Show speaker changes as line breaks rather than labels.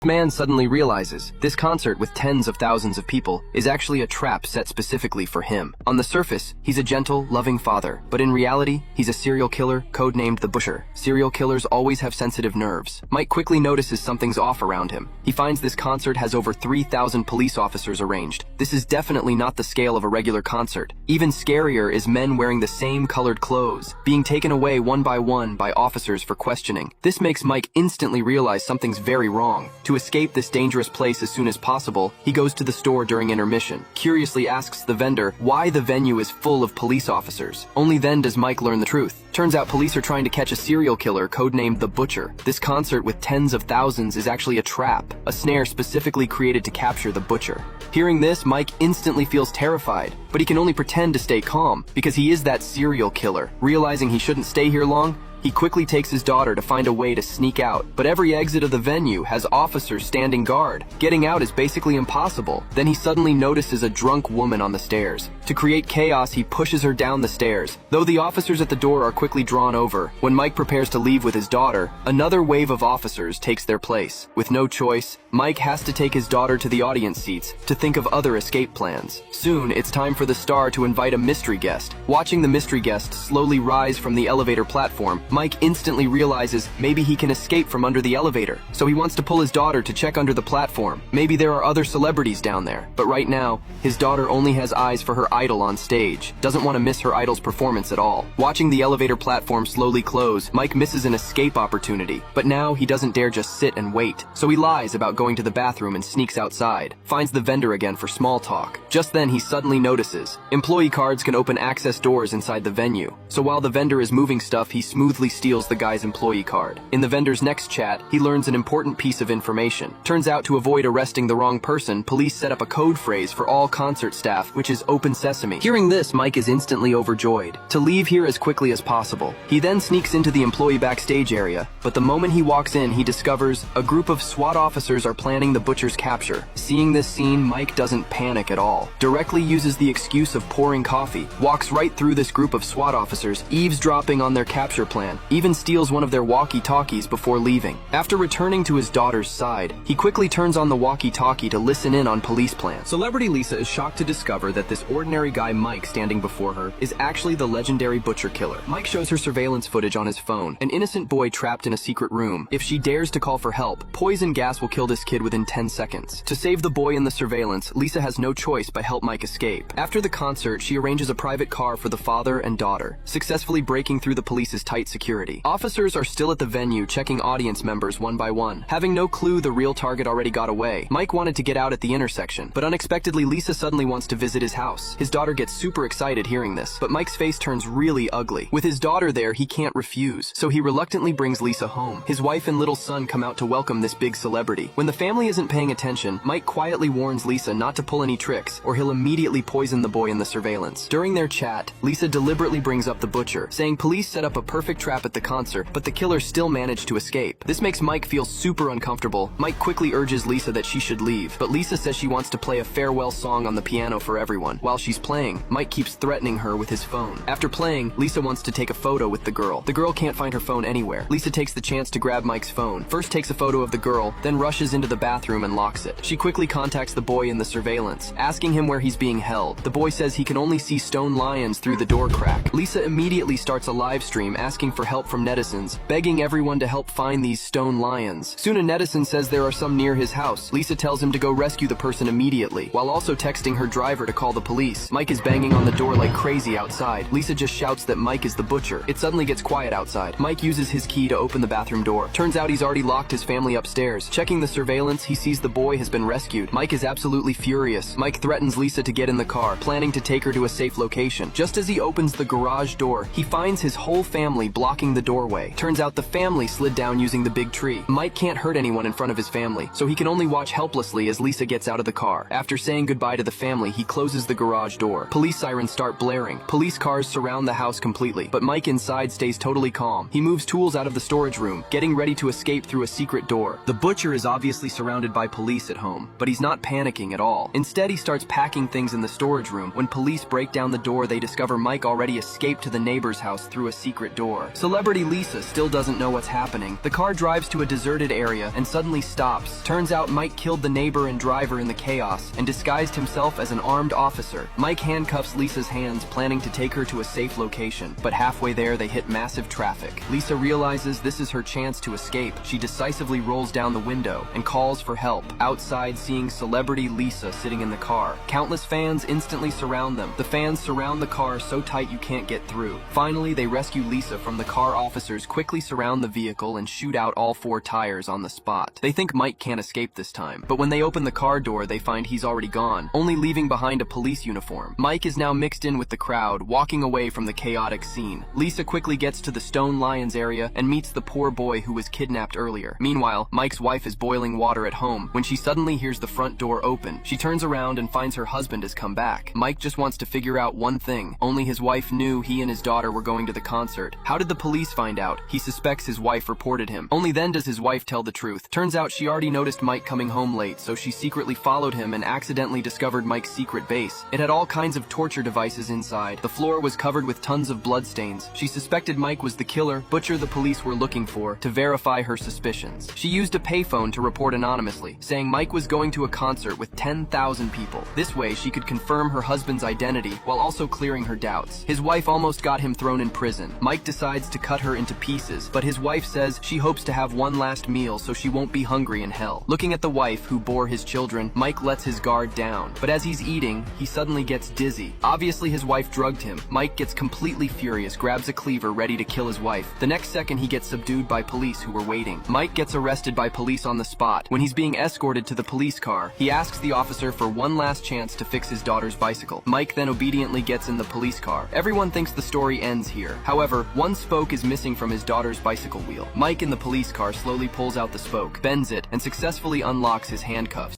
man suddenly realizes this concert with tens of thousands of people is actually a trap set specifically for him. On the surface, he's a gentle, loving father, but in reality, he's a serial killer codenamed the Butcher. Serial killers always have sensitive nerves. Mike quickly notices something's off around him. He finds this concert has over 3,000 police officers arranged. This is definitely not the scale of a regular concert. Even scarier is men wearing the same colored clothes, being taken away one by officers for questioning. This makes Mike instantly realize something's very wrong. To escape this dangerous place as soon as possible, he goes to the store during intermission, curiously asks the vendor why the venue is full of police officers. Only then does Mike learn the truth. Turns out police are trying to catch a serial killer codenamed the Butcher. This concert with tens of thousands is actually a trap, a snare specifically created to capture the Butcher. Hearing this, Mike instantly feels terrified, but he can only pretend to stay calm because he is that serial killer. Realizing he shouldn't stay here long, he quickly takes his daughter to find a way to sneak out, but every exit of the venue has officers standing guard. Getting out is basically impossible. Then he suddenly notices a drunk woman on the stairs. To create chaos, he pushes her down the stairs. Though the officers at the door are quickly drawn over, when Mike prepares to leave with his daughter, another wave of officers takes their place. With no choice, Mike has to take his daughter to the audience seats to think of other escape plans. Soon, it's time for the star to invite a mystery guest. Watching the mystery guest slowly rise from the elevator platform, Mike instantly realizes maybe he can escape from under the elevator. So he wants to pull his daughter to check under the platform. Maybe there are other celebrities down there. But right now, his daughter only has eyes for her idol on stage. Doesn't want to miss her idol's performance at all. Watching the elevator platform slowly close, Mike misses an escape opportunity. But now he doesn't dare just sit and wait. So he lies about going to the bathroom and sneaks outside. Finds the vendor again for small talk. Just then he suddenly notices employee cards can open access doors inside the venue. So while the vendor is moving stuff, he smoothly steals the guy's employee card. In the vendor's next chat, he learns an important piece of information. Turns out to avoid arresting the wrong person, police set up a code phrase for all concert staff, which is open sesame. Hearing this, Mike is instantly overjoyed. To leave here as quickly as possible. He then sneaks into the employee backstage area, but the moment he walks in, he discovers a group of SWAT officers are planning the Butcher's capture. Seeing this scene, Mike doesn't panic at all. Directly uses the excuse of pouring coffee, walks right through this group of SWAT officers, eavesdropping on their capture plan, even steals one of their walkie-talkies before leaving. After returning to his daughter's side, he quickly turns on the walkie-talkie to listen in on police plans. Celebrity Lisa is shocked to discover that this ordinary guy Mike standing before her is actually the legendary Butcher killer. Mike shows her surveillance footage on his phone, an innocent boy trapped in a secret room. If she dares to call for help, poison gas will kill this kid within 10 seconds. To save the boy in the surveillance, Lisa has no choice but help Mike escape. After the concert, she arranges a private car for the father and daughter, successfully breaking through the police's tight security. Officers are still at the venue checking audience members one by one. Having no clue the real target already got away, Mike wanted to get out at the intersection, but unexpectedly Lisa suddenly wants to visit his house. His daughter gets super excited hearing this, but Mike's face turns really ugly. With his daughter there, he can't refuse, so he reluctantly brings Lisa home. His wife and little son come out to welcome this big celebrity. When the family isn't paying attention, Mike quietly warns Lisa not to pull any tricks, or he'll immediately poison the boy in the surveillance. During their chat, Lisa deliberately brings up the Butcher, saying police set up a perfect trap at the concert, but the killer still managed to escape. This makes Mike feel super uncomfortable. Mike quickly urges Lisa that she should leave, but Lisa says she wants to play a farewell song on the piano for everyone. While she's playing, Mike keeps threatening her with his phone. After playing, Lisa wants to take a photo with the girl. The girl can't find her phone anywhere. Lisa takes the chance to grab Mike's phone. First takes a photo of the girl, then rushes into the bathroom and locks it. She quickly contacts the boy in the surveillance, asking him where he's being held. The boy says he can only see stone lions through the door crack. Lisa immediately starts a live stream asking for help from netizens, begging everyone to help find these stone lions. Soon a netizen says there are some near his house. Lisa tells him to go rescue the person immediately, while also texting her driver to call the police. Mike is banging on the door like crazy outside. Lisa just shouts that Mike is the Butcher. It suddenly gets quiet outside. Mike uses his key to open the bathroom door. Turns out he's already locked his family upstairs. Checking the surveillance, he sees the boy has been rescued. Mike is absolutely furious. Mike threatens Lisa to get in the car, planning to take her to a safe location. Just as he opens the garage door, he finds his whole family blocking the doorway. Turns out the family slid down using the big tree. Mike can't hurt anyone in front of his family, so he can only watch helplessly as Lisa gets out of the car. After saying goodbye to the family, he closes the garage door. Police sirens start blaring. Police cars surround the house completely, but Mike inside stays totally calm. He moves tools out of the storage room, getting ready to escape through a secret door. The Butcher is obviously surrounded by police at home, but he's not panicking at all. Instead, he starts packing things in the storage room. When police break down the door, they discover Mike already escaped to the neighbor's house through a secret door. Celebrity Lisa still doesn't know what's happening. The car drives to a deserted area and suddenly stops. Turns out Mike killed the neighbor and driver in the chaos and disguised himself as an armed officer. Mike handcuffs Lisa's hands, planning to take her to a safe location, but halfway there they hit massive traffic. Lisa realizes this is her chance to escape. She decisively rolls down the window and calls for help. Outside, seeing Celebrity Lisa sitting in the car, countless fans instantly surround them. The fans surround the car so tight you can't get through. Finally, they rescue Lisa from the car. Officers quickly surround the vehicle and shoot out all 4 tires on the spot. They think Mike can't escape this time, but when they open the car door, they find he's already gone, only leaving behind a police uniform. Mike is now mixed in with the crowd, walking away from the chaotic scene. Lisa quickly gets to the Stone Lions area and meets the poor boy who was kidnapped earlier. Meanwhile, Mike's wife is boiling water at home when she suddenly hears the front door open. She turns around and finds her husband has come back. Mike just wants to figure out one thing. Only his wife knew he and his daughter were going to the concert. How did the police find out? He suspects his wife reported him. Only then does his wife tell the truth. Turns out she already noticed Mike coming home late, so she secretly followed him and accidentally discovered Mike's secret base. It had all kinds of torture devices inside. The floor was covered with tons of bloodstains. She suspected Mike was the killer, butcher the police were looking for, to verify her suspicions. She used a payphone to report anonymously, saying Mike was going to a concert with 10,000 people. This way, she could confirm her husband's identity while also clearing her doubts. His wife almost got him thrown in prison. Mike decides to cut her into pieces, but his wife says she hopes to have one last meal so she won't be hungry in hell. Looking at the wife who bore his children, Mike lets his guard down, but as he's eating, he suddenly gets dizzy. Obviously his wife drugged him. Mike gets completely furious, grabs a cleaver ready to kill his wife. The next second he gets subdued by police who were waiting. Mike gets arrested by police on the spot. When he's being escorted to the police car, he asks the officer for one last chance to fix his daughter's bicycle. Mike then obediently gets in the police car. Everyone thinks the story ends here. However, one spoke is missing from his daughter's bicycle wheel. Mike in the police car slowly pulls out the spoke, bends it, and successfully unlocks his handcuffs.